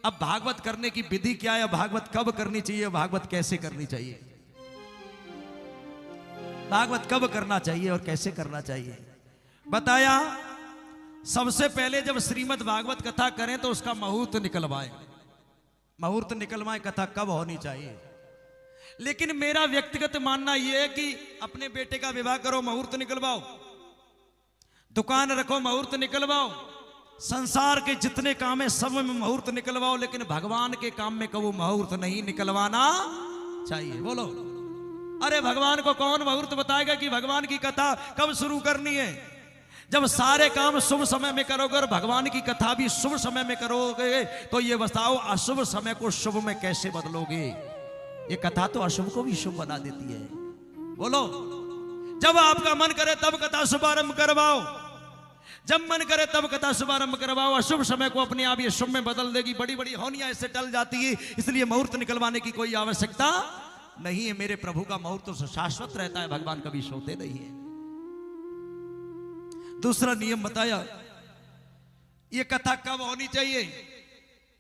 अब भागवत करने की विधि क्या है, भागवत कब करनी चाहिए, भागवत कैसे करनी चाहिए, भागवत कब करना चाहिए और कैसे करना चाहिए बताया। सबसे पहले जब श्रीमद् भागवत कथा करें तो उसका मुहूर्त निकलवाएं, मुहूर्त निकलवाएं, कथा कब होनी चाहिए। लेकिन मेरा व्यक्तिगत मानना यह है कि अपने बेटे का विवाह करो, मुहूर्त निकलवाओ, दुकान रखो, मुहूर्त निकलवाओ, संसार के जितने काम है सब में मुहूर्त निकलवाओ, लेकिन भगवान के काम में कभी मुहूर्त नहीं निकलवाना चाहिए। बोलो, अरे भगवान को कौन मुहूर्त बताएगा कि भगवान की कथा कब शुरू करनी है। जब सारे काम शुभ समय में करोगे और भगवान की कथा भी शुभ समय में करोगे तो ये बताओ अशुभ समय को शुभ में कैसे बदलोगे। ये कथा तो अशुभ को भी शुभ बना देती है। बोलो, जब आपका मन करे तब कथा शुभारंभ करवाओ, जब मन करे तब कथा शुभारंभ करवाओ। अशुभ समय को अपने आप ये शुभ में बदल देगी। बड़ी बड़ी होनियां इससे टल जाती है, इसलिए मुहूर्त निकलवाने की कोई आवश्यकता नहीं है। मेरे प्रभु का मुहूर्त तो शाश्वत रहता है, भगवान कभी सोते नहीं है। दूसरा नियम बताया, ये कथा कब होनी चाहिए,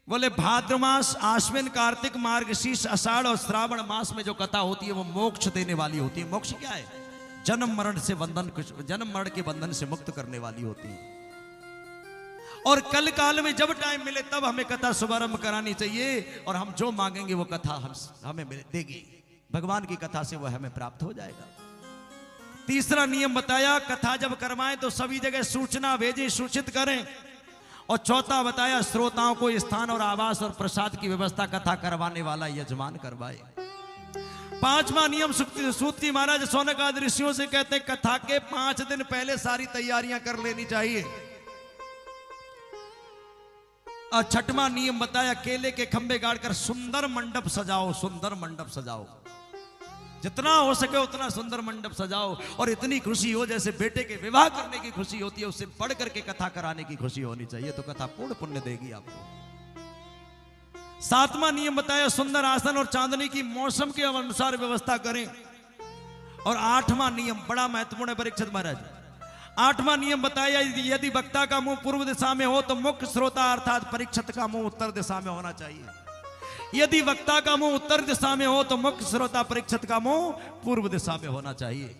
बोले भाद्र मास, आश्विन, कार्तिक, मार्गशीर्ष, आषाढ़ और श्रावण मास में जो कथा होती है वो मोक्ष देने वाली होती है। मोक्ष क्या है, जन्म मरण से बंधन, जन्म मरण के बंधन से मुक्त करने वाली होती है। और कल काल में जब टाइम मिले तब हमें कथा शुभारंभ करानी चाहिए और हम जो मांगेंगे वो कथा हमें देगी, भगवान की कथा से वह हमें प्राप्त हो जाएगा। तीसरा नियम बताया, कथा जब करवाएं तो सभी जगह सूचना भेजें, सूचित करें। और चौथा बताया, श्रोताओं को स्थान और आवास और प्रसाद की व्यवस्था कथा करवाने वाला यजमान करवाए। पांचवा नियम, सूत महाराज सौनक आदि ऋषियों से कहते हैं कथा के 5 दिन पहले सारी तैयारियां कर लेनी चाहिए। और छठवां नियम बताया, केले के खंभे गाड़कर सुंदर मंडप सजाओ, सुंदर मंडप सजाओ, जितना हो सके उतना सुंदर मंडप सजाओ। और इतनी खुशी हो जैसे बेटे के विवाह करने की खुशी होती है, उससे बढ़ करके कथा कराने की खुशी होनी चाहिए, तो कथा पूर्ण पुण्य देगी आपको। सातवां नियम बताया, सुंदर आसन और चांदनी की मौसम के अनुसार व्यवस्था करें। और आठवां नियम बड़ा महत्वपूर्ण है परीक्षित महाराज। आठवां नियम बताया, यदि वक्ता का मुंह पूर्व दिशा में हो तो मुख्य श्रोता अर्थात परीक्षित का मुंह उत्तर दिशा में होना चाहिए। यदि वक्ता का मुंह उत्तर दिशा में हो तो मुख्य श्रोता परीक्षित का मुंह पूर्व दिशा में होना चाहिए।